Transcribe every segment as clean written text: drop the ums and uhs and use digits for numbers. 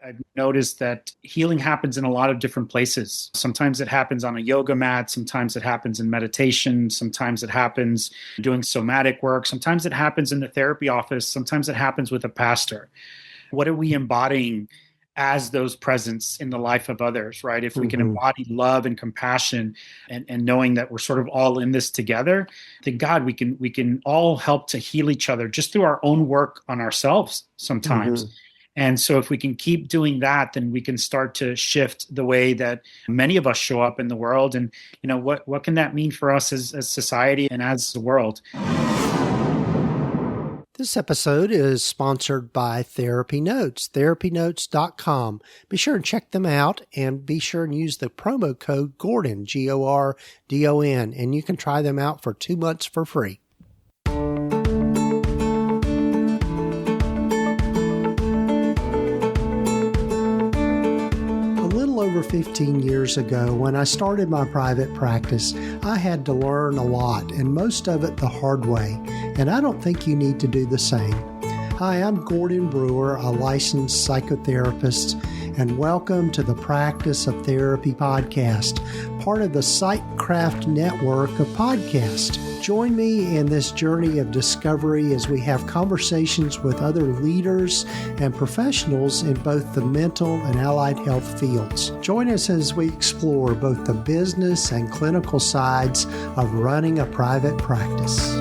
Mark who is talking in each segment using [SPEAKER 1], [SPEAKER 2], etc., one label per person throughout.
[SPEAKER 1] I've noticed that healing happens in a lot of different places. Sometimes it happens on a yoga mat. Sometimes it happens in meditation. Sometimes it happens doing somatic work. Sometimes it happens in the therapy office. Sometimes it happens with a pastor. What are we embodying as those presents in the life of others, right? If we can embody love and compassion and knowing that we're sort of all in this together, then God, we can all help to heal each other just through our own work on ourselves sometimes. And so if we can keep doing that, then we can start to shift the way that many of us show up in the world. And, what can that mean for us as society and as the world?
[SPEAKER 2] This episode is sponsored by TherapyNotes, TherapyNotes.com. Be sure and check them out, and be sure and use the promo code Gordon, Gordon, and you can try them out for 2 months for free. Over 15 years ago, when I started my private practice, I had to learn a lot, and most of it the hard way, and I don't think you need to do the same. Hi, I'm Gordon Brewer, a licensed psychotherapist, and welcome to the Practice of Therapy podcast, part of the Psychcraft network of podcasts. Join me in this journey of discovery as we have conversations with other leaders and professionals in both the mental and allied health fields. Join us as we explore both the business and clinical sides of running a private practice.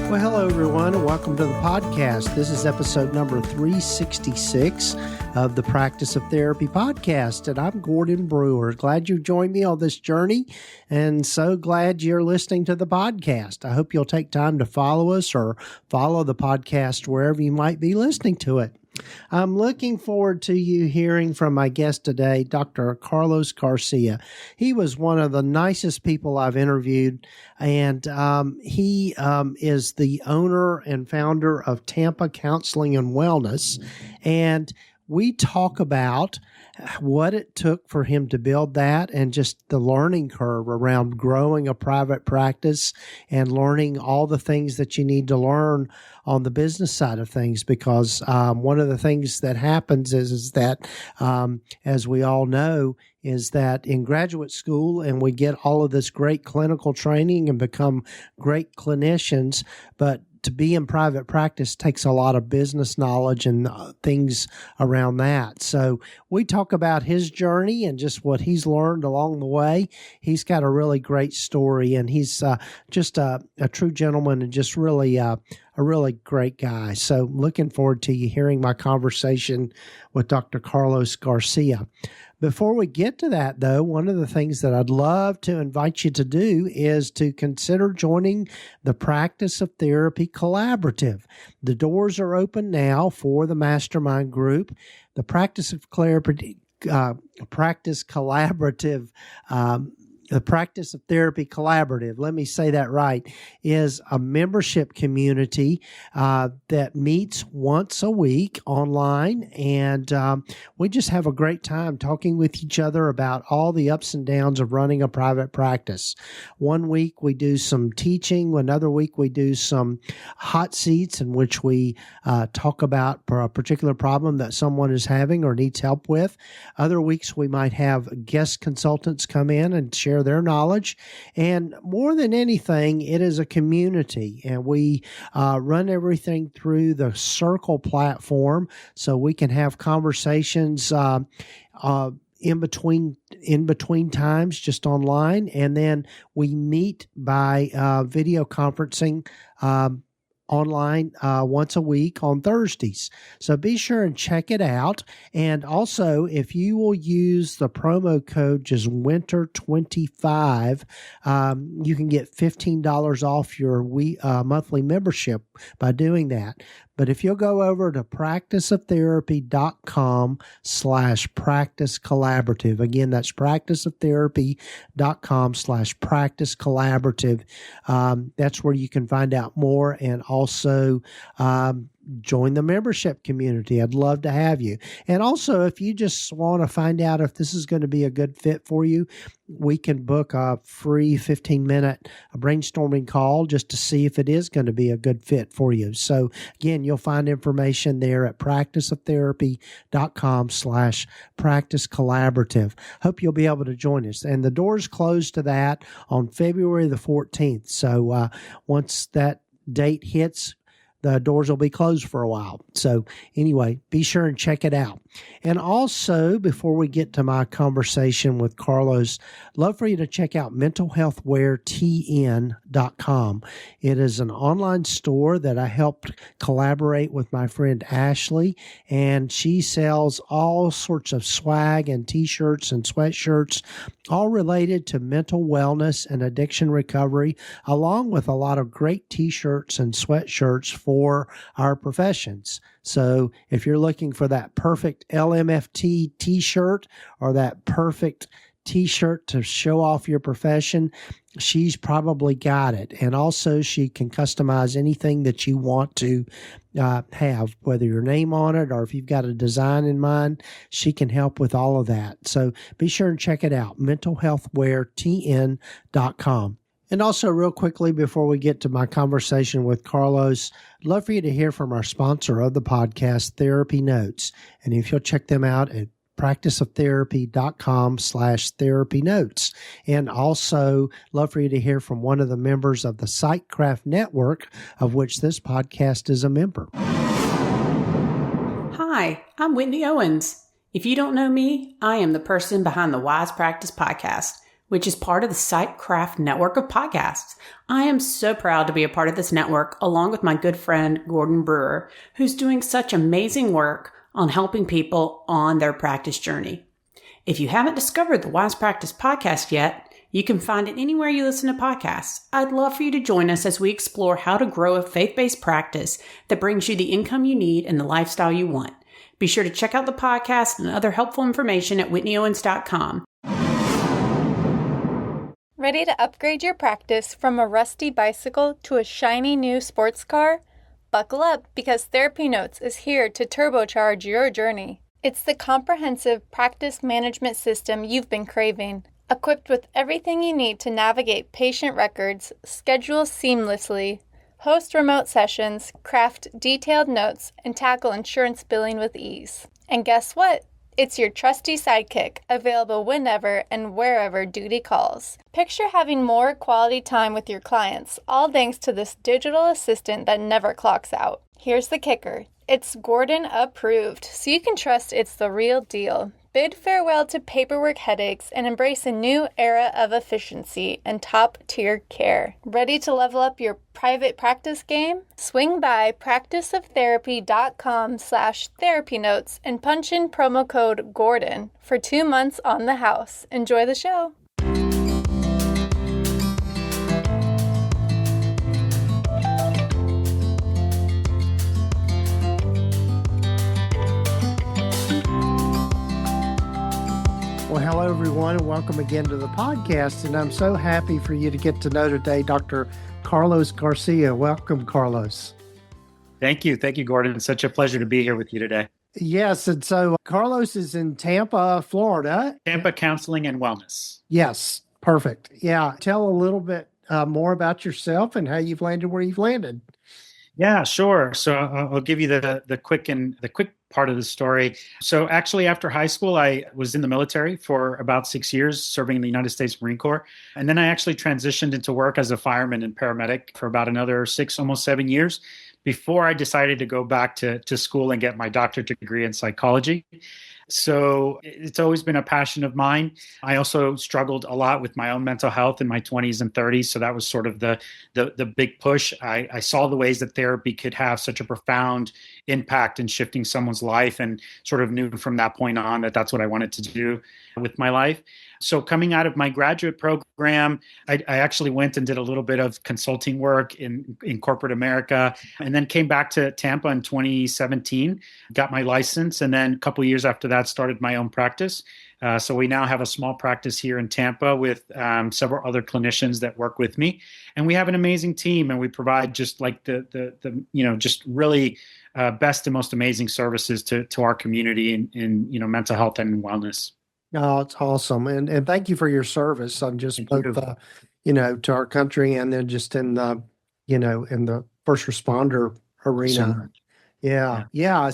[SPEAKER 2] Well, hello, everyone, and welcome to the podcast. This is episode number 366 of the Practice of Therapy podcast, and I'm Gordon Brewer. Glad you've joined me on this journey, and so glad you're listening to the podcast. I hope you'll take time to follow us or follow the podcast wherever you might be listening to it. I'm looking forward to you hearing from my guest today, Dr. Carlos Garcia. He was one of the nicest people I've interviewed, and he is the owner and founder of Tampa Counseling and Wellness, and we talk about what it took for him to build that and just the learning curve around growing a private practice and learning all the things that you need to learn on the business side of things, because one of the things that happens is that, as we all know, is that in graduate school, and we get all of this great clinical training and become great clinicians, but to be in private practice takes a lot of business knowledge and things around that. So we talk about his journey and just what he's learned along the way. He's got a really great story, and he's just a true gentleman and just really a really great guy. So looking forward to you hearing my conversation with Dr. Carlos Garcia. Before we get to that, though, one of the things that I'd love to invite you to do is to consider joining the Practice of Therapy Collaborative. The doors are open now for the mastermind group. The Practice Collaborative, the Practice of Therapy Collaborative, let me say that right, is a membership community that meets once a week online, and we just have a great time talking with each other about all the ups and downs of running a private practice. One week we do some teaching, another week we do some hot seats in which we talk about a particular problem that someone is having or needs help with. Other weeks we might have guest consultants come in and share their knowledge. And more than anything, it is a community, and we run everything through the Circle platform, so we can have conversations in between times just online, and then we meet by video conferencing online once a week on Thursdays. So be sure and check it out. And also, if you will use the promo code just winter25, you can get $15 off your monthly membership by doing that. But if you'll go over to practiceoftherapy.com/practice collaborative, again, that's practiceoftherapy.com/practice collaborative. That's where you can find out more, and also join the membership community. I'd love to have you. And also, if you just want to find out if this is going to be a good fit for you, we can book a free 15-minute brainstorming call just to see if it is going to be a good fit for you. So again, you'll find information there at practiceoftherapy.com/practice collaborative. Hope you'll be able to join us. And the doors close to that on February the 14th. So once that date hits, the doors will be closed for a while. So anyway, be sure and check it out. And also, before we get to my conversation with Carlos, love for you to check out mentalhealthwaretn.com. It is an online store that I helped collaborate with my friend Ashley, and she sells all sorts of swag and t-shirts and sweatshirts, all related to mental wellness and addiction recovery, along with a lot of great t-shirts and sweatshirts for our professions. So if you're looking for that perfect LMFT t-shirt or that perfect t-shirt to show off your profession, she's probably got it. And also she can customize anything that you want to have, whether your name on it or if you've got a design in mind, she can help with all of that. So be sure and check it out, mentalhealthwaretn.com. And also, real quickly, before we get to my conversation with Carlos, I'd love for you to hear from our sponsor of the podcast, TherapyNotes. And if you'll check them out at practiceoftherapy.com/therapynotes. And also, love for you to hear from one of the members of the Sightcraft Network, of which this podcast is a member.
[SPEAKER 3] Hi, I'm Whitney Owens. If you don't know me, I am the person behind the Wise Practice podcast, which is part of the Sightcraft network of podcasts. I am so proud to be a part of this network, along with my good friend, Gordon Brewer, who's doing such amazing work on helping people on their practice journey. If you haven't discovered the Wise Practice podcast yet, you can find it anywhere you listen to podcasts. I'd love for you to join us as we explore how to grow a faith-based practice that brings you the income you need and the lifestyle you want. Be sure to check out the podcast and other helpful information at whitneyowens.com.
[SPEAKER 4] Ready to upgrade your practice from a rusty bicycle to a shiny new sports car? Buckle up, because TherapyNotes is here to turbocharge your journey. It's the comprehensive practice management system you've been craving, equipped with everything you need to navigate patient records, schedule seamlessly, host remote sessions, craft detailed notes, and tackle insurance billing with ease. And guess what? It's your trusty sidekick, available whenever and wherever duty calls. Picture having more quality time with your clients, all thanks to this digital assistant that never clocks out. Here's the kicker. It's Gordon approved, so you can trust it's the real deal. Bid farewell to paperwork headaches and embrace a new era of efficiency and top-tier care. Ready to level up your private practice game? Swing by practiceoftherapy.com/therapynotes and punch in promo code GORDON for 2 months on the house. Enjoy the show.
[SPEAKER 2] Well, hello, everyone, and welcome again to the podcast. And I'm so happy for you to get to know today Dr. Carlos Garcia. Welcome, Carlos.
[SPEAKER 1] Thank you. Thank you, Gordon. It's such a pleasure to be here with you today.
[SPEAKER 2] Yes. And so Carlos is in Tampa, Florida.
[SPEAKER 1] Tampa Counseling and Wellness.
[SPEAKER 2] Yes. Perfect. Yeah. Tell a little bit more about yourself and how you've landed where you've landed.
[SPEAKER 1] Yeah, sure. So I'll give you the quick part of the story. So actually, after high school, I was in the military for about 6 years, serving in the United States Marine Corps. And then I actually transitioned into work as a fireman and paramedic for about another 6, almost 7 years before I decided to go back to school and get my doctorate degree in psychology. So it's always been a passion of mine. I also struggled a lot with my own mental health in my 20s and 30s. So that was sort of the big push. I saw the ways that therapy could have such a profound impact in shifting someone's life, and sort of knew from that point on that that's what I wanted to do with my life. So coming out of my graduate program, I actually went and did a little bit of consulting work in corporate America, and then came back to Tampa in 2017, got my license, and then a couple of years after that started my own practice. So we now have a small practice here in Tampa with several other clinicians that work with me, and we have an amazing team, and we provide just like the just really best and most amazing services to our community in mental health and wellness.
[SPEAKER 2] Oh, it's awesome. And thank you for your service on just
[SPEAKER 1] Thank
[SPEAKER 2] both,
[SPEAKER 1] you.
[SPEAKER 2] to our country and then just in the, in the first responder
[SPEAKER 1] So
[SPEAKER 2] arena.
[SPEAKER 1] much.
[SPEAKER 2] Yeah.
[SPEAKER 1] Yeah.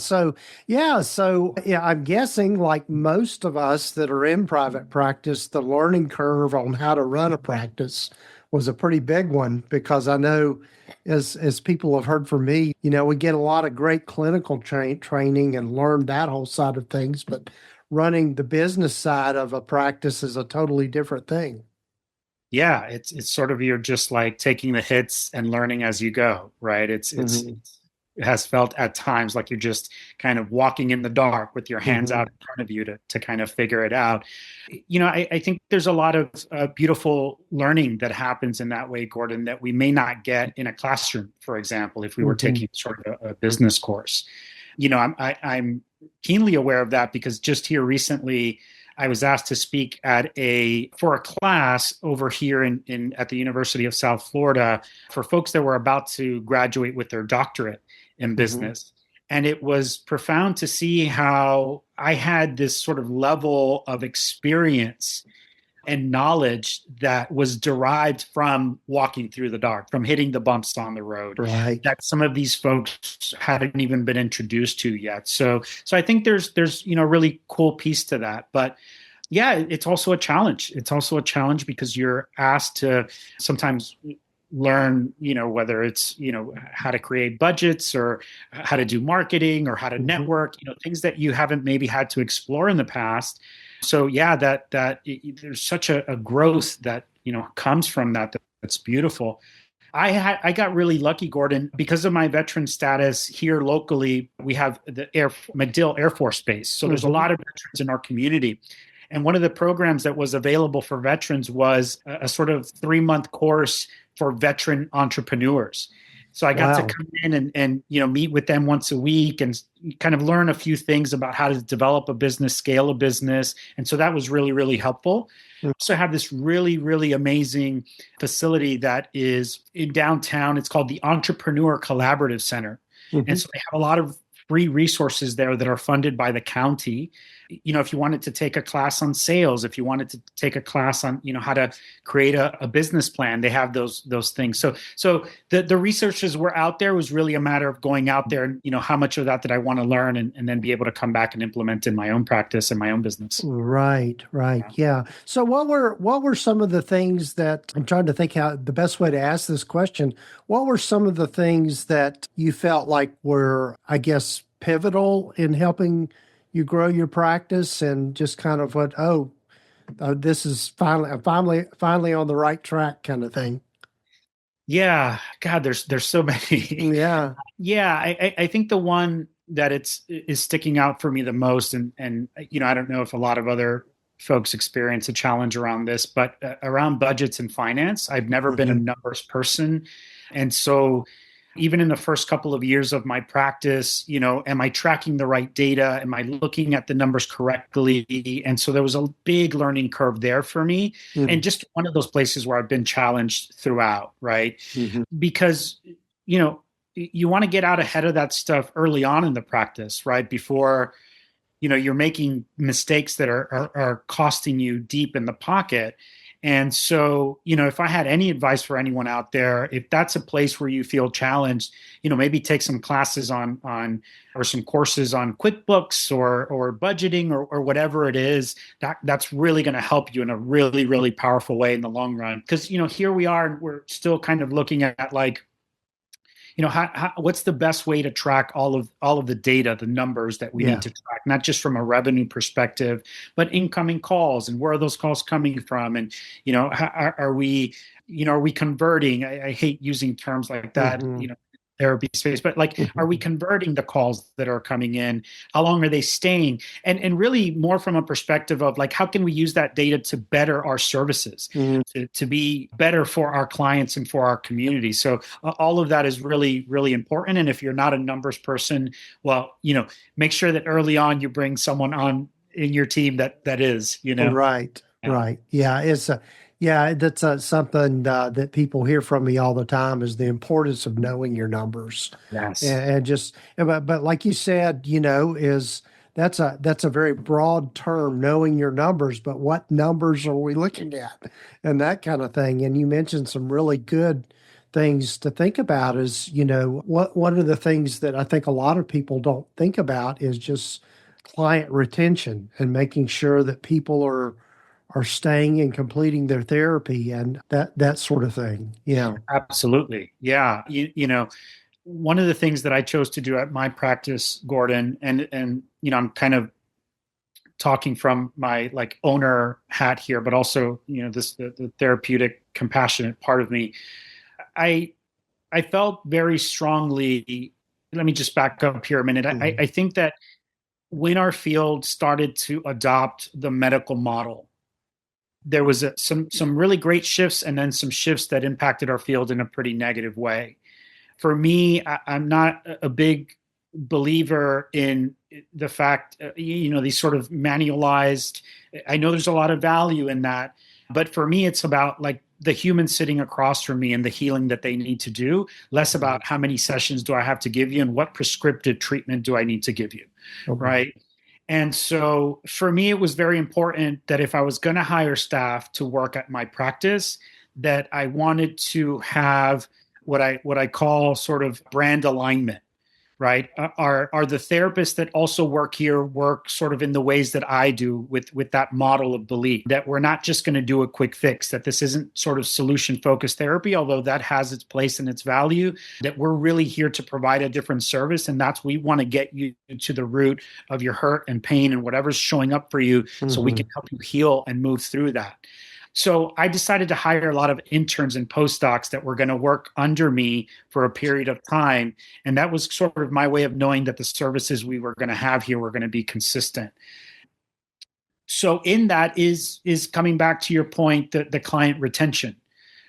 [SPEAKER 2] Yeah. So I'm guessing like most of us that are in private practice, the learning curve on how to run a practice was a pretty big one because I know as people have heard from me, we get a lot of great clinical training and learn that whole side of things, but running the business side of a practice is a totally different thing.
[SPEAKER 1] Yeah, it's sort of you're just like taking the hits and learning as you go, right?
[SPEAKER 2] Hmm.
[SPEAKER 1] It has felt at times like you're just kind of walking in the dark with your hands
[SPEAKER 2] Hmm.
[SPEAKER 1] out in front of you to kind of figure it out. I think there's a lot of beautiful learning that happens in that way, Gordon, that we may not get in a classroom, for example, if we were
[SPEAKER 2] Hmm.
[SPEAKER 1] taking sort of a business course. I'm keenly aware of that because just here recently, I was asked to speak for a class over here at the University of South Florida for folks that were about to graduate with their doctorate in
[SPEAKER 2] Hmm.
[SPEAKER 1] business. And it was profound to see how I had this sort of level of experience and knowledge that was derived from walking through the dark, from hitting the bumps on the road
[SPEAKER 2] Right.
[SPEAKER 1] that some of these folks hadn't even been introduced to yet. So I think there's a really cool piece to that. But yeah, it's also a challenge. It's also a challenge because you're asked to sometimes learn, whether it's, how to create budgets or how to do marketing or how to
[SPEAKER 2] Hmm.
[SPEAKER 1] network, things that you haven't maybe had to explore in the past. So yeah, there's such a growth that, comes from that's beautiful. I got really lucky, Gordon, because of my veteran status here locally. We have the MacDill Air Force Base, so there's a
[SPEAKER 2] Hmm.
[SPEAKER 1] lot of veterans in our community. And one of the programs that was available for veterans was a sort of 3-month course for veteran entrepreneurs. So I got to
[SPEAKER 2] Wow.
[SPEAKER 1] come in and meet with them once a week and kind of learn a few things about how to develop a business, scale a business. And so that was really, really helpful. Also have this really, really amazing facility that is in downtown. It's called the Entrepreneur Collaborative Center. And
[SPEAKER 2] Hmm.
[SPEAKER 1] so they have a lot of free resources there that are funded by the county. If you wanted to take a class on sales, if you wanted to take a class on, how to create a business plan, they have those things. So the resources were out there. It was really a matter of going out there and, how much of that did I want to learn and then be able to come back and implement in my own practice and my own business.
[SPEAKER 2] Right, right. Yeah. So what were some of the things that I'm trying to think how the best way to ask this question, what were some of the things that you felt like were, I guess, pivotal in helping you grow your practice and just kind of this is finally on the right track kind of thing.
[SPEAKER 1] Yeah, God, there's so many.
[SPEAKER 2] Yeah.
[SPEAKER 1] Yeah, I think the one that is sticking out for me the most, and I don't know if a lot of other folks experience a challenge around this, but around budgets and finance, I've never been a
[SPEAKER 2] Hmm.
[SPEAKER 1] numbers person, and so even in the first couple of years of my practice, am I tracking the right data? Am I looking at the numbers correctly? And so there was a big learning curve there for me, and just one of those places where I've been challenged throughout, right?
[SPEAKER 2] Hmm.
[SPEAKER 1] Because you want to get out ahead of that stuff early on in the practice, right? Before you're making mistakes that are costing you deep in the pocket. And so, if I had any advice for anyone out there, if that's a place where you feel challenged, maybe take some classes on or some courses on QuickBooks or budgeting or whatever it is, that's really going to help you in a really, really powerful way in the long run. Because, here we are, and we're still kind of looking at like, what's the best way to track all of the data, the numbers that we need
[SPEAKER 2] Yeah.
[SPEAKER 1] to track, not just from a revenue perspective, but incoming calls and where are those calls coming from, and are we converting? I hate using terms like that,
[SPEAKER 2] Hmm.
[SPEAKER 1] therapy space, but like, are we converting the calls that are coming in? How long are they staying? And really more from a perspective of like, how can we use that data to better our services,
[SPEAKER 2] Hmm.
[SPEAKER 1] to be better for our clients and for our community? So all of that is really, really important. And if you're not a numbers person, well, make sure that early on you bring someone on in your team that is,
[SPEAKER 2] Right.
[SPEAKER 1] Yeah.
[SPEAKER 2] Right. Yeah. That's something that people hear from me all the time is the importance of knowing your numbers,
[SPEAKER 1] Yes.
[SPEAKER 2] but like you said, that's a very broad term, knowing your numbers, but what numbers are we looking at and that kind of thing. And you mentioned some really good things to think about is, one of the things that I think a lot of people don't think about is just client retention and making sure that people are staying and completing their therapy and that sort of thing. Yeah.
[SPEAKER 1] Absolutely. Yeah. One of the things that I chose to do at my practice, Gordon, and I'm kind of talking from my like owner hat here, but also, the therapeutic, compassionate part of me. I I felt very strongly. Let me just back up here a minute. I think that when our field started to adopt the medical model, there was some really great shifts, and then some shifts that impacted our field in a pretty negative way. For me, I'm not a big believer in the fact, these sort of manualized. I know there's a lot of value in that, but for me, it's about like the human sitting across from me and the healing that they need to do, less about how many sessions do I have to give you and what prescriptive treatment do I need to give you, right? And so for me, it was very important that if I was going to hire staff to work at my practice, that I wanted to have what I call sort of brand alignment, right? Are the therapists that also work here work sort of in the ways that I do with that model of belief, that we're not just going to do a quick fix, that this isn't sort of solution focused therapy, although that has its place and its value, that we're really here to provide a different service. And we want to get you to the root of your hurt and pain and whatever's showing up for you, so we can help you heal and move through that. So I decided to hire a lot of interns and postdocs that were going to work under me for a period of time. And that was sort of my way of knowing that the services we were going to have here were going to be consistent. So in that is coming back to your point, the client retention.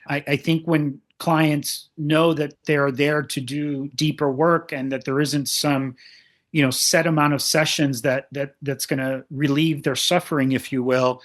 [SPEAKER 1] I think when clients know that they're there to do deeper work and that there isn't some set amount of sessions that's going to relieve their suffering, if you will,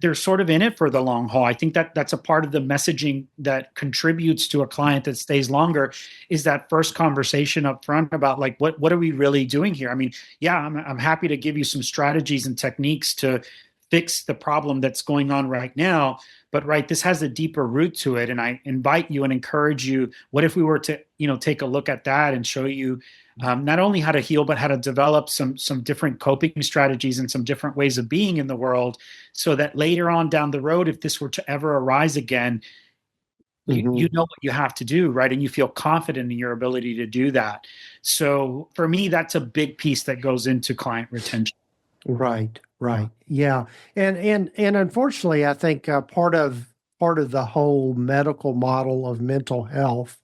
[SPEAKER 1] they're sort of in it for the long haul. I think that's a part of the messaging that contributes to a client that stays longer, is that first conversation up front about like, what are we really doing here? I mean, yeah, I'm happy to give you some strategies and techniques to fix the problem that's going on right now, but right, this has a deeper root to it. And I invite you and encourage you, what if we were to, take a look at that and show you not only how to heal, but how to develop some different coping strategies and some different ways of being in the world, so that later on down the road, if this were to ever arise again, you know what you have to do, right? And you feel confident in your ability to do that. So for me, that's a big piece that goes into client retention.
[SPEAKER 2] Right. Yeah. And unfortunately, I think part of the whole medical model of mental health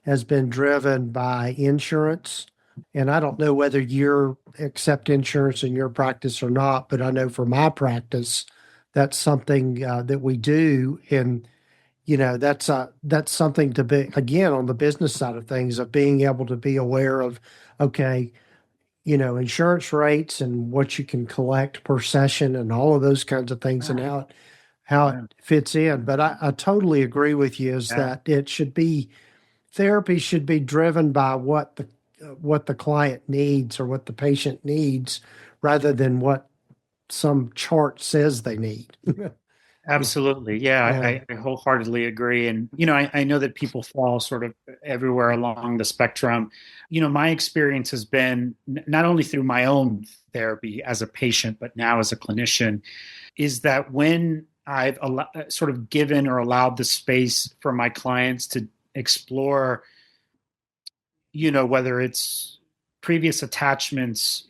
[SPEAKER 2] has been driven by insurance. And I don't know whether you accept insurance in your practice or not, but I know for my practice, that's something that we do. And, that's something to be, again, on the business side of things, of being able to be aware of, okay, insurance rates and what you can collect per session and all of those kinds of things, and how it fits in. But I totally agree with you, is that therapy should be driven by what the client needs or what the patient needs, rather than what some chart says they need.
[SPEAKER 1] Absolutely. Yeah, I wholeheartedly agree. And, I know that people fall sort of everywhere along the spectrum. My experience has been, not only through my own therapy as a patient, but now as a clinician, is that when I've sort of given or allowed the space for my clients to explore, whether it's previous attachments,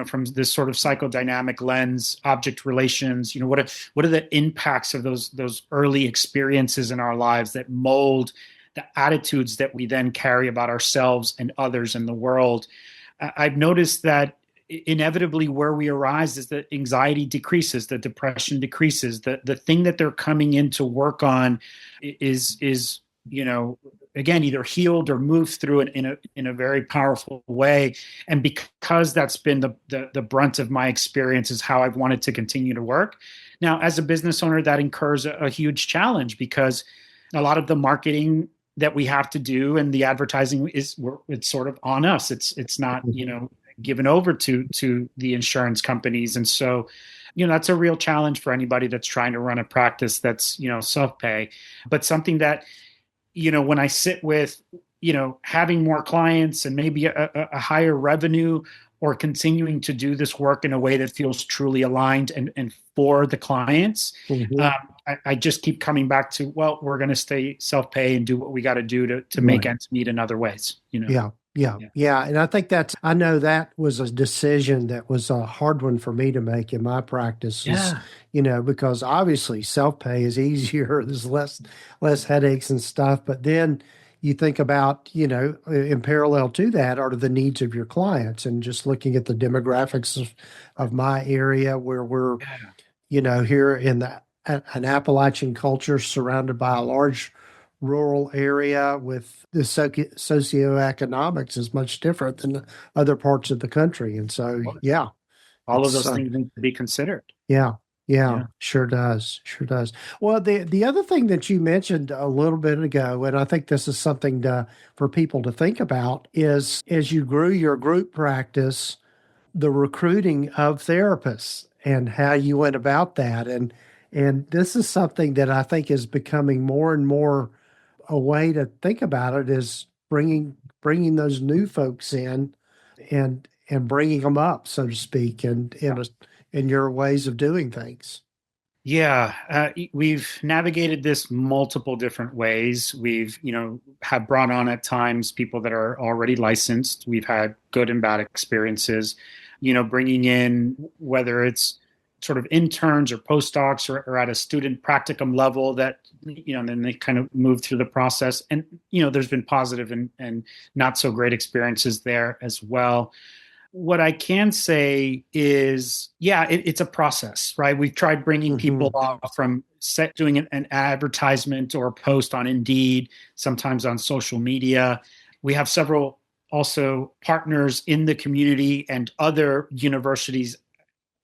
[SPEAKER 1] from this sort of psychodynamic lens, object relations, what are the impacts of those early experiences in our lives that mold the attitudes that we then carry about ourselves and others in the world. I've noticed that inevitably where we arise is that anxiety decreases, the depression decreases, the thing that they're coming in to work on is again, either healed or moved through it in a very powerful way. And because that's been the brunt of my experience is how I've wanted to continue to work. Now, as a business owner, that incurs a huge challenge because a lot of the marketing that we have to do and the advertising it's sort of on us. It's not, given over to the insurance companies. And so, that's a real challenge for anybody that's trying to run a practice that's, self-pay, but something that, when I sit with, having more clients and maybe a higher revenue or continuing to do this work in a way that feels truly aligned and for the clients, I just keep coming back to, well, we're going to stay self-pay and do what we got to do to make ends meet in other ways,
[SPEAKER 2] Yeah. And I think I know that was a decision that was a hard one for me to make in my practice, because obviously self-pay is easier. There's less headaches and stuff. But then you think about, in parallel to that are the needs of your clients and just looking at the demographics of my area where we're, here in an Appalachian culture surrounded by a large rural area with the socioeconomics is much different than other parts of the country. And so,
[SPEAKER 1] all of those things need to be considered.
[SPEAKER 2] Yeah, sure does. Well, the other thing that you mentioned a little bit ago, and I think this is something for people to think about, is as you grew your group practice, the recruiting of therapists and how you went about that. And this is something that I think is becoming more and more a way to think about it is bringing those new folks in and bringing them up, so to speak, and in your ways of doing things.
[SPEAKER 1] Yeah, we've navigated this multiple different ways. We've, have brought on at times people that are already licensed. We've had good and bad experiences, bringing in whether it's sort of interns or postdocs or at a student practicum level that, then they kind of move through the process. And, there's been positive and not so great experiences there as well. What I can say is, it's a process, right? We've tried bringing people off from doing an advertisement or a post on Indeed, sometimes on social media. We have several also partners in the community and other universities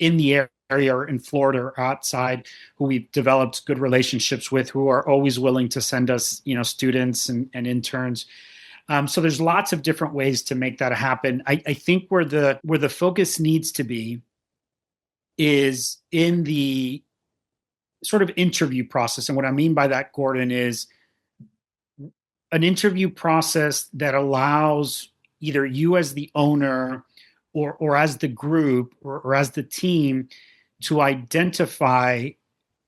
[SPEAKER 1] in the area or in Florida or outside who we've developed good relationships with, who are always willing to send us, students and interns. So there's lots of different ways to make that happen. I think where the focus needs to be is in the sort of interview process. And what I mean by that, Gordon, is an interview process that allows either you as the owner or as the group or as the team to identify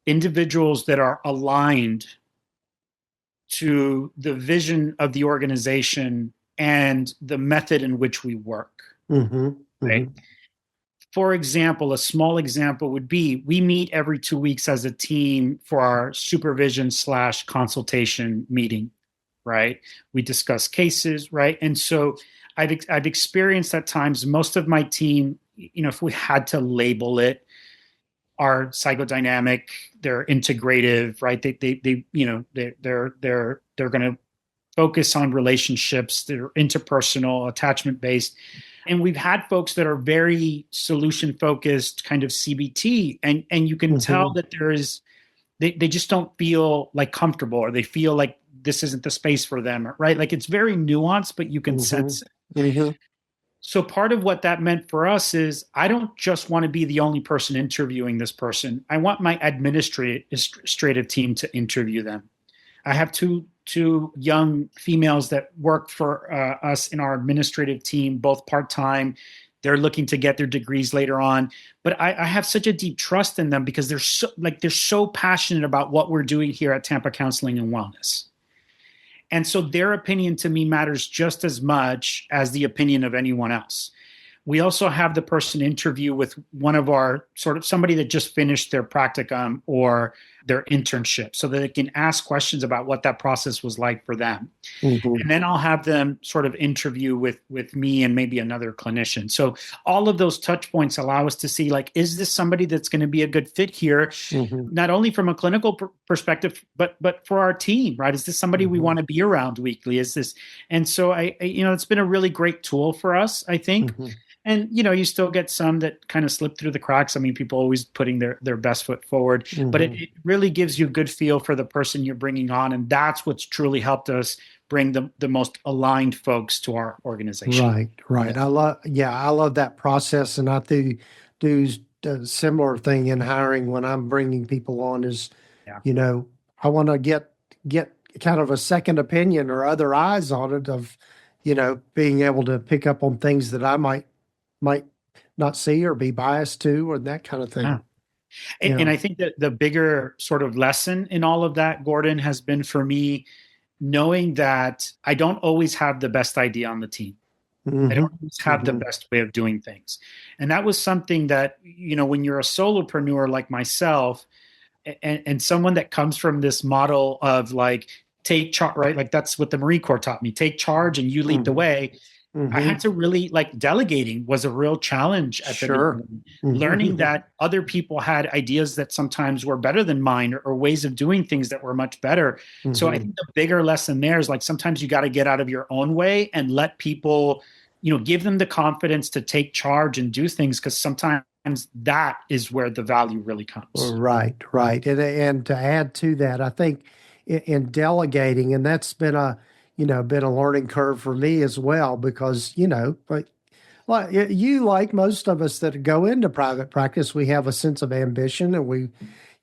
[SPEAKER 1] individuals that are aligned to the vision of the organization and the method in which we work. Right? For example, a small example would be we meet every 2 weeks as a team for our supervision/consultation meeting, right? We discuss cases, right? And so I've experienced at times most of my team, if we had to label it, are psychodynamic, they're integrative, right? They're going to focus on relationships, they're interpersonal, attachment based. And we've had folks that are very solution focused, kind of CBT, and you can tell that they just don't feel like comfortable, or they feel like this isn't the space for them, right? Like it's very nuanced, but you can sense it. So part of what that meant for us is I don't just want to be the only person interviewing this person. I want my administrative team to interview them. I have two young females that work for us in our administrative team, both part-time. They're looking to get their degrees later on. But I have such a deep trust in them because they're so passionate about what we're doing here at Tampa Counseling and Wellness. And so their opinion to me matters just as much as the opinion of anyone else. We also have the person interview with one of our sort of somebody that just finished their practicum or their internship so that they can ask questions about what that process was like for them.
[SPEAKER 2] Mm-hmm.
[SPEAKER 1] And then I'll have them sort of interview with me and maybe another clinician. So all of those touch points allow us to see, like, is this somebody that's going to be a good fit here,
[SPEAKER 2] Mm-hmm.
[SPEAKER 1] not only from a clinical perspective, but for our team, right? Is this somebody we want to be around weekly? Is this, and so I it's been a really great tool for us, I think.
[SPEAKER 2] Mm-hmm.
[SPEAKER 1] And you still get some that kind of slip through the cracks. I mean, people always putting their best foot forward, but it really gives you a good feel for the person you're bringing on, and that's what's truly helped us bring the most aligned folks to our organization.
[SPEAKER 2] Right. I love that process, and I do a similar thing in hiring when I'm bringing people on. Is
[SPEAKER 1] Yeah.
[SPEAKER 2] I want to get kind of a second opinion or other eyes on it of being able to pick up on things that I might not see or be biased to or that kind of thing.
[SPEAKER 1] Yeah. And I think that the bigger sort of lesson in all of that, Gordon, has been for me knowing that I don't always have the best idea on the team. I don't always have the best way of doing things. And that was something that, when you're a solopreneur like myself and someone that comes from this model of like, take charge, right? Like that's what the Marine Corps taught me, take charge and you lead the way. I had to really delegating was a real challenge at the beginning. Learning that other people had ideas that sometimes were better than mine or ways of doing things that were much better. So I think the bigger lesson there is like sometimes you got to get out of your own way and let people, give them the confidence to take charge and do things, because sometimes that is where the value really comes.
[SPEAKER 2] Right. And to add to that, I think in delegating, and that's been a learning curve for me as well, because, like most of us that go into private practice, we have a sense of ambition and we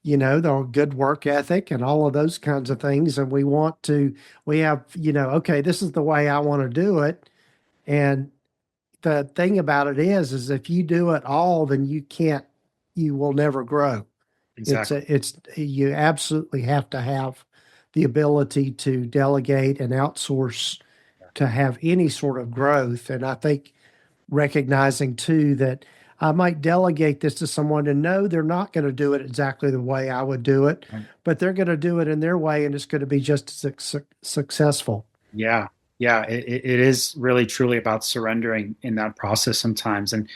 [SPEAKER 2] the good work ethic and all of those kinds of things. And we have, okay, this is the way I want to do it. And the thing about it is if you do it all, then you will never grow.
[SPEAKER 1] Exactly.
[SPEAKER 2] You absolutely have to have the ability to delegate and outsource to have any sort of growth. And I think recognizing too that I might delegate this to someone and know they're not going to do it exactly the way I would do it, but they're going to do it in their way and it's going to be just as successful.
[SPEAKER 1] Yeah. It is really truly about surrendering in that process sometimes. And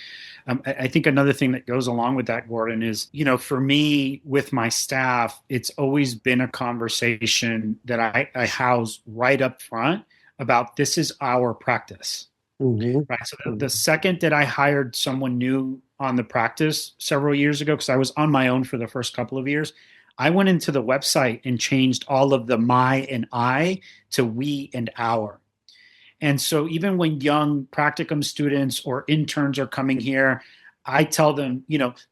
[SPEAKER 1] I think another thing that goes along with that, Gordon, is, for me with my staff, it's always been a conversation that I house right up front about this is our practice. Right. So the second that I hired someone new on the practice several years ago, because I was on my own for the first couple of years, I went into the website and changed all of the my and I to we and our. And so even when young practicum students or interns are coming here, I tell them,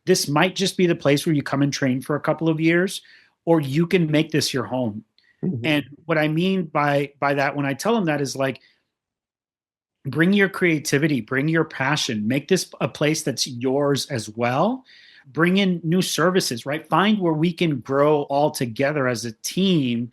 [SPEAKER 1] this might just be the place where you come and train for a couple of years, or you can make this your home. And what I mean by that, when I tell them that, is like, bring your creativity, bring your passion, make this a place that's yours as well. Bring in new services, right? Find where we can grow all together as a team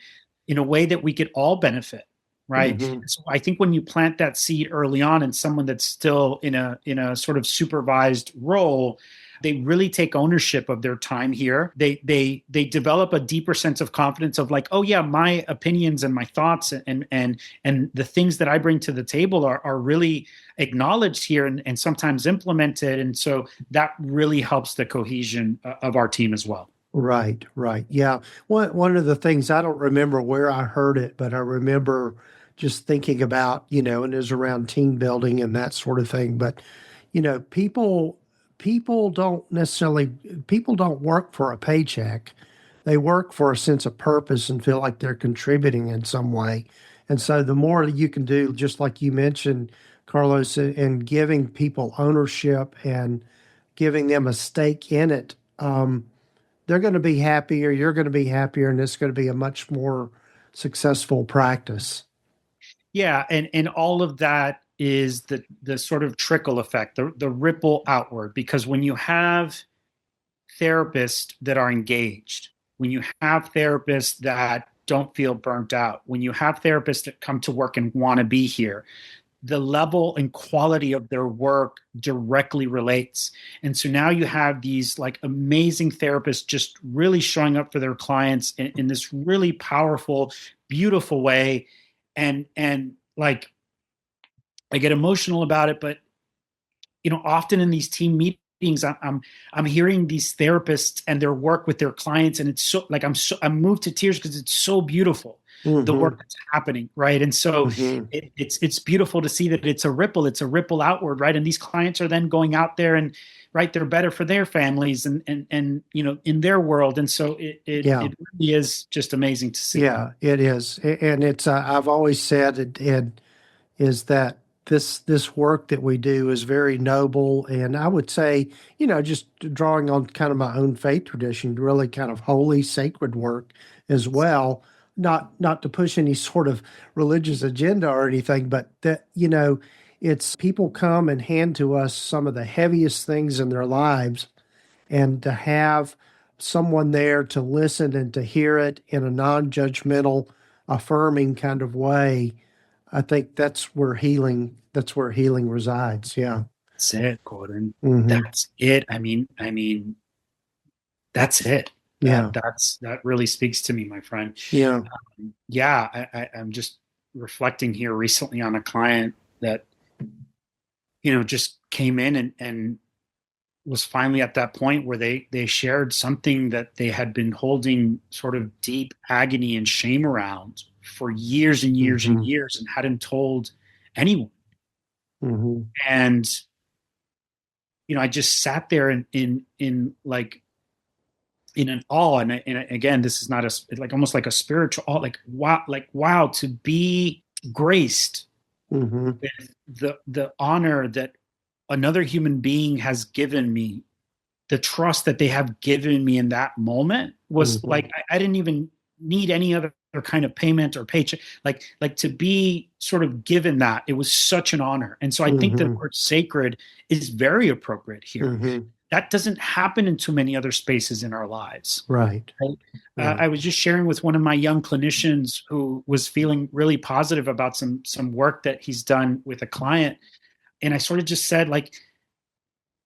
[SPEAKER 1] in a way that we could all benefit. Right. So I think when you plant that seed early on in someone that's still in a sort of supervised role, they really take ownership of their time here. They develop a deeper sense of confidence of like, oh yeah, my opinions and my thoughts and the things that I bring to the table are really acknowledged here and sometimes implemented. And so that really helps the cohesion of our team as well.
[SPEAKER 2] Right. Yeah. One of the things, I don't remember where I heard it, but I remember just thinking about, and it was around team building and that sort of thing. But, people don't work for a paycheck. They work for a sense of purpose and feel like they're contributing in some way. And so the more you can do, just like you mentioned, Carlos, and giving people ownership and giving them a stake in it, they're going to be happier, you're going to be happier, and it's going to be a much more successful practice.
[SPEAKER 1] Yeah, and all of that is the sort of trickle effect, the ripple outward, because when you have therapists that are engaged, when you have therapists that don't feel burnt out, when you have therapists that come to work and want to be here, the level and quality of their work directly relates. And so now you have these like amazing therapists just really showing up for their clients in this really powerful, beautiful way. And like I get emotional about it, but often in these team meetings, I'm hearing these therapists and their work with their clients, and it's so like I'm moved to tears because it's so beautiful, the work that's happening, right? And so it's beautiful to see that it's a ripple outward, right? And these clients are then going out there and right, they're better for their families and in their world, and so it really is just amazing to see.
[SPEAKER 2] Yeah, it is, and it's I've always said it is that this work that we do is very noble, and I would say, just drawing on kind of my own faith tradition, really kind of holy, sacred work as well. Not to push any sort of religious agenda or anything, but that it's people come and hand to us some of the heaviest things in their lives, and to have someone there to listen and to hear it in a non-judgmental, affirming kind of way. I think that's where healing resides. Yeah.
[SPEAKER 1] That's it, Gordon.
[SPEAKER 2] Mm-hmm.
[SPEAKER 1] That's it. I mean, that's it.
[SPEAKER 2] Yeah.
[SPEAKER 1] That really speaks to me, my friend.
[SPEAKER 2] Yeah.
[SPEAKER 1] I'm just reflecting here recently on a client that, just came in and was finally at that point where they shared something that they had been holding sort of deep agony and shame around for years and years and years and hadn't told anyone. And, I just sat there in an awe. And again, this is not almost like a spiritual awe, like, wow, to be graced with the honor that another human being has given me, the trust that they have given me in that moment was like, I didn't even need any other kind of payment or paycheck, like to be sort of given that. It was such an honor. And so I think the word sacred is very appropriate here. That doesn't happen in too many other spaces in our lives.
[SPEAKER 2] Right.
[SPEAKER 1] I was just sharing with one of my young clinicians who was feeling really positive about some work that he's done with a client. And I sort of just said, like,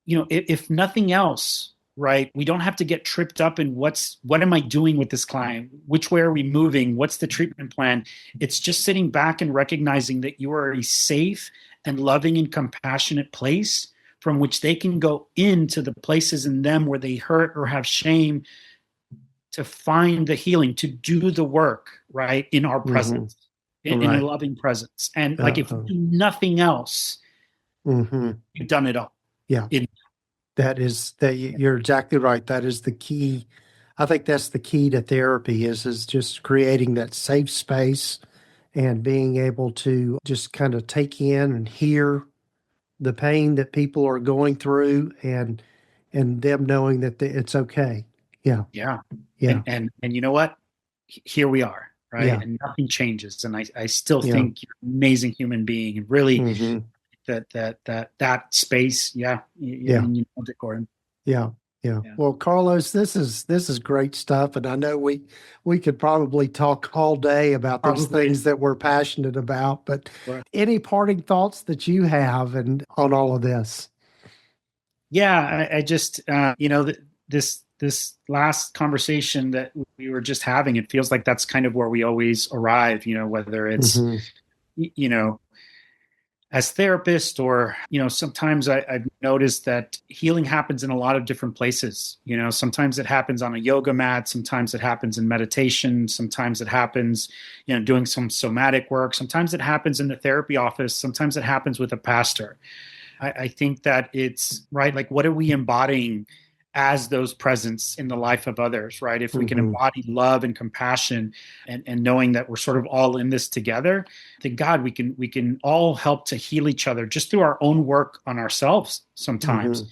[SPEAKER 1] if nothing else, right, we don't have to get tripped up in what am I doing with this client? Which way are we moving? What's the treatment plan? It's just sitting back and recognizing that you are a safe and loving and compassionate place from which they can go into the places in them where they hurt or have shame to find the healing, to do the work, right, in our presence, in a loving presence. And like, if we do nothing else, you've done it all.
[SPEAKER 2] Yeah. You're exactly right. That is the key. I think that's the key to therapy is just creating that safe space and being able to just kind of take in and hear the pain that people are going through and them knowing that it's okay. Yeah.
[SPEAKER 1] Yeah.
[SPEAKER 2] Yeah.
[SPEAKER 1] And you know what? Here we are, right? Yeah. And nothing changes. And I still think you're an amazing human being, and really that space. Yeah. You know it, Gordon.
[SPEAKER 2] Yeah. Yeah. Well, Carlos, this is great stuff. And I know we could probably talk all day about these things that we're passionate about, but any parting thoughts that you have and on all of this?
[SPEAKER 1] Yeah, I just, this last conversation that we were just having, it feels like that's kind of where we always arrive, whether it's, as therapists or, sometimes I've noticed that healing happens in a lot of different places. Sometimes it happens on a yoga mat. Sometimes it happens in meditation. Sometimes it happens, doing some somatic work. Sometimes it happens in the therapy office. Sometimes it happens with a pastor. I think that it's right. Like, what are we embodying as those presents in the life of others, right? If we can embody love and compassion and knowing that we're sort of all in this together, thank God we can all help to heal each other just through our own work on ourselves sometimes.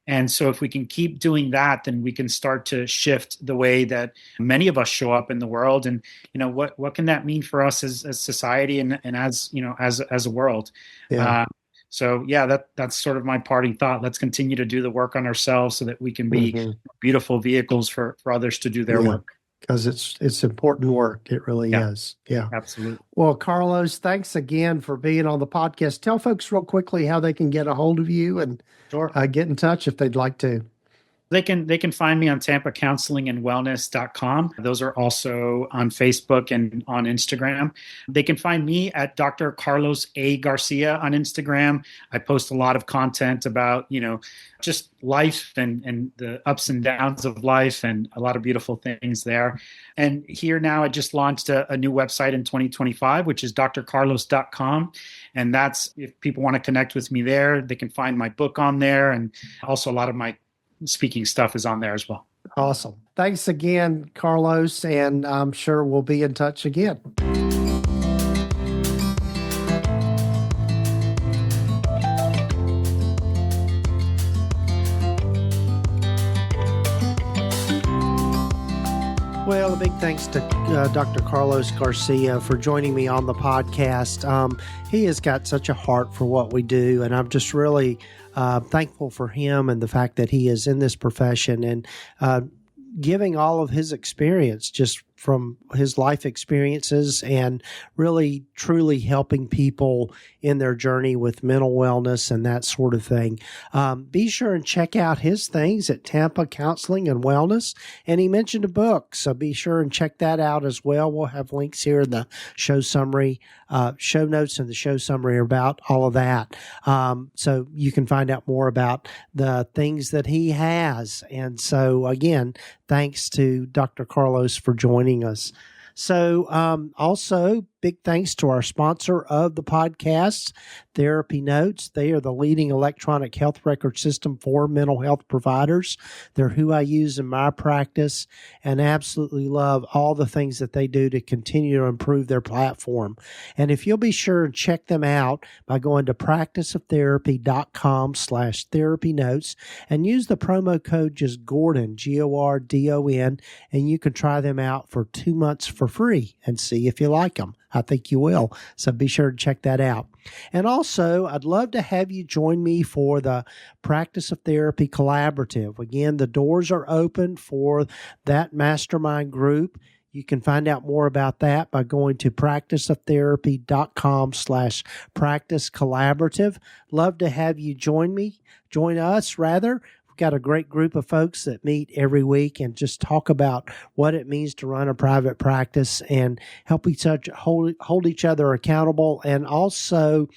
[SPEAKER 1] And so if we can keep doing that, then we can start to shift the way that many of us show up in the world. And, what can that mean for us as society and as, as a world?
[SPEAKER 2] Yeah.
[SPEAKER 1] So yeah, that's sort of my parting thought. Let's continue to do the work on ourselves so that we can be beautiful vehicles for others to do their work.
[SPEAKER 2] because it's important work. It really is. Yeah,
[SPEAKER 1] absolutely.
[SPEAKER 2] Well, Carlos, thanks again for being on the podcast. Tell folks real quickly how they can get a hold of you and get in touch if they'd like to.
[SPEAKER 1] They can find me on TampaCounselingandWellness.com. Those are also on Facebook and on Instagram. They can find me at Dr. Carlos A. Garcia on Instagram. I post a lot of content about, just life and the ups and downs of life, and a lot of beautiful things there. And here now, I just launched a new website in 2025, which is drcarlos.com. And that's, if people want to connect with me there, they can find my book on there. And also a lot of my speaking stuff is on there as well.
[SPEAKER 2] Awesome. Thanks again, Carlos, and I'm sure we'll be in touch again. Well, a big thanks to Dr. Carlos Garcia for joining me on the podcast. He has got such a heart for what we do, and I'm just really thankful for him and the fact that he is in this profession and giving all of his experience just from his life experiences and really truly helping people in their journey with mental wellness and that sort of thing. Be sure and check out his things at Tampa Counseling and Wellness. And he mentioned a book, so be sure and check that out as well. We'll have links here in the show summary, show notes and the show summary about all of that. So you can find out more about the things that he has. And so again, thanks to Dr. Carlos for joining us. So also, big thanks to our sponsor of the podcast, TherapyNotes. They are the leading electronic health record system for mental health providers. They're who I use in my practice and absolutely love all the things that they do to continue to improve their platform. And if you'll be sure and check them out by going to practiceoftherapy.com/therapynotes and use the promo code just Gordon, Gordon, and you can try them out for 2 months for free and see if you like them. I think you will. So be sure to check that out. And also, I'd love to have you join me for the Practice of Therapy Collaborative. Again, the doors are open for that mastermind group. You can find out more about that by going to practiceoftherapy.com/practice collaborative. Love to have you join us. We've got a great group of folks that meet every week and just talk about what it means to run a private practice and help hold each other accountable, and also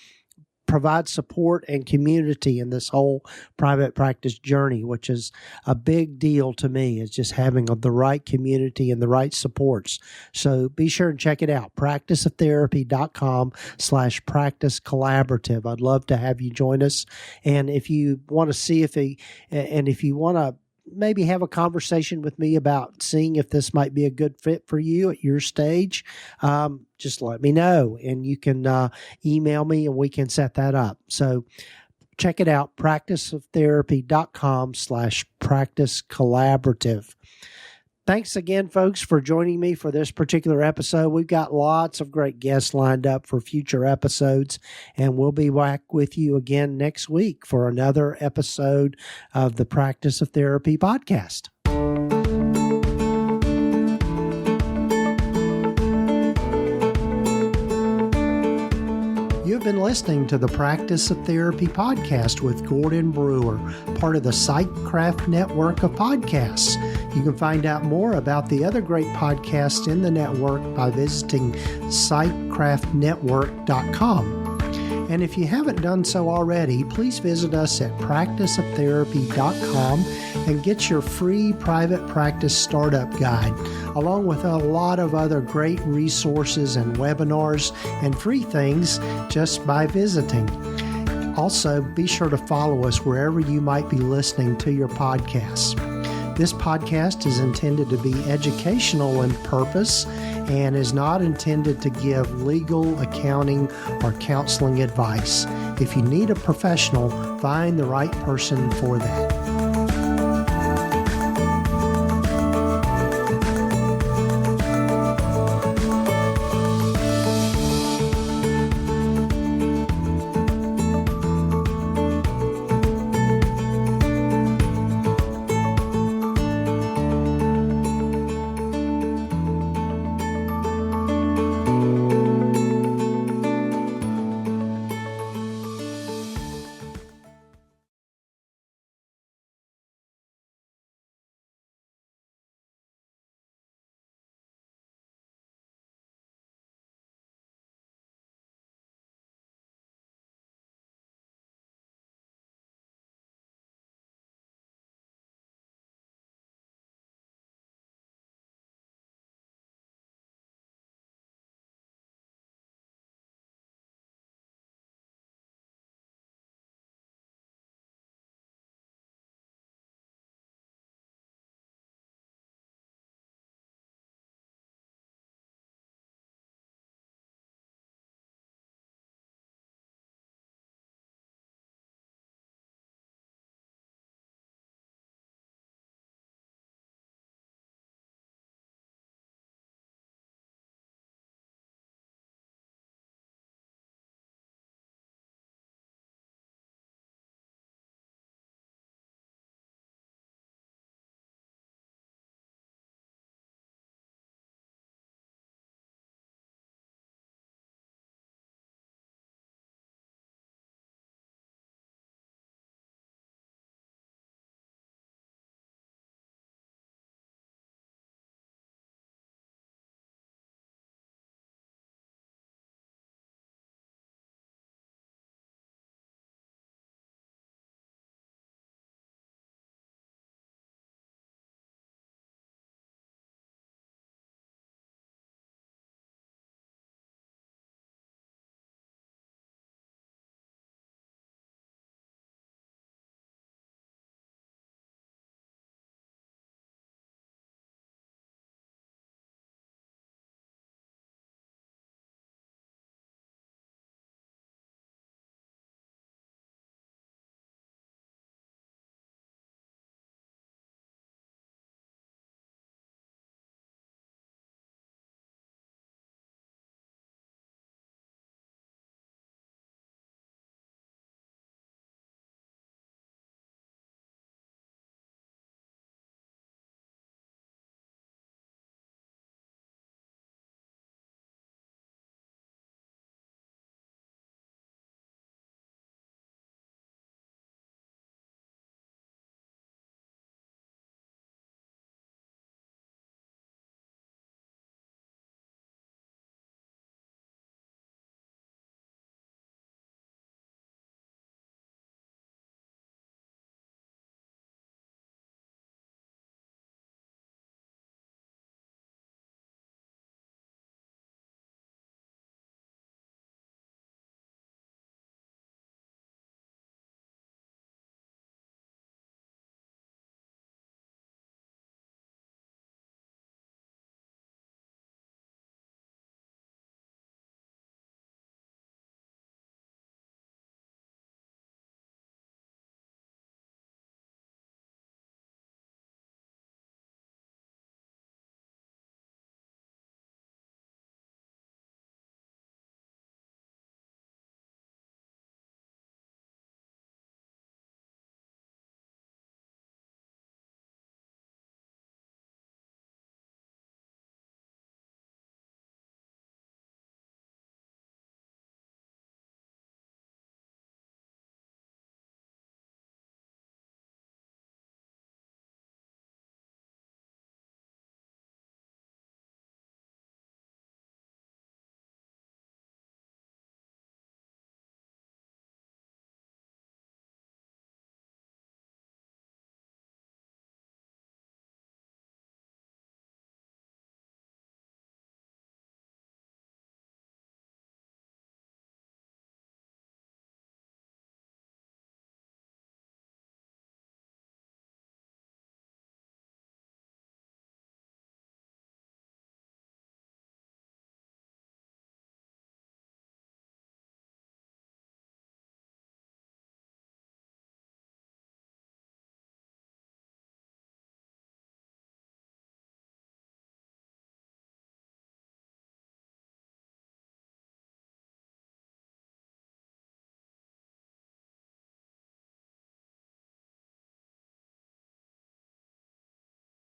[SPEAKER 2] provide support and community in this whole private practice journey, which is a big deal to me, is just having the right community and the right supports. So be sure and check it out, practiceoftherapy.com/practice collaborative. I'd love to have you join us. And if you want to see if you want to maybe have a conversation with me about seeing if this might be a good fit for you at your stage, just let me know, and you can email me and we can set that up. So check it out, practiceoftherapy.com/practice collaborative. Thanks again, folks, for joining me for this particular episode. We've got lots of great guests lined up for future episodes, and we'll be back with you again next week for another episode of the Practice of Therapy podcast. You've been listening to the Practice of Therapy podcast with Gordon Brewer, part of the PsychCraft network of podcasts. You can find out more about the other great podcasts in the network by visiting psychcraftnetwork.com. And if you haven't done so already, please visit us at practiceoftherapy.com and get your free private practice startup guide, along with a lot of other great resources and webinars and free things just by visiting. Also, be sure to follow us wherever you might be listening to your podcasts. This podcast is intended to be educational in purpose and is not intended to give legal, accounting, or counseling advice. If you need a professional, find the right person for that.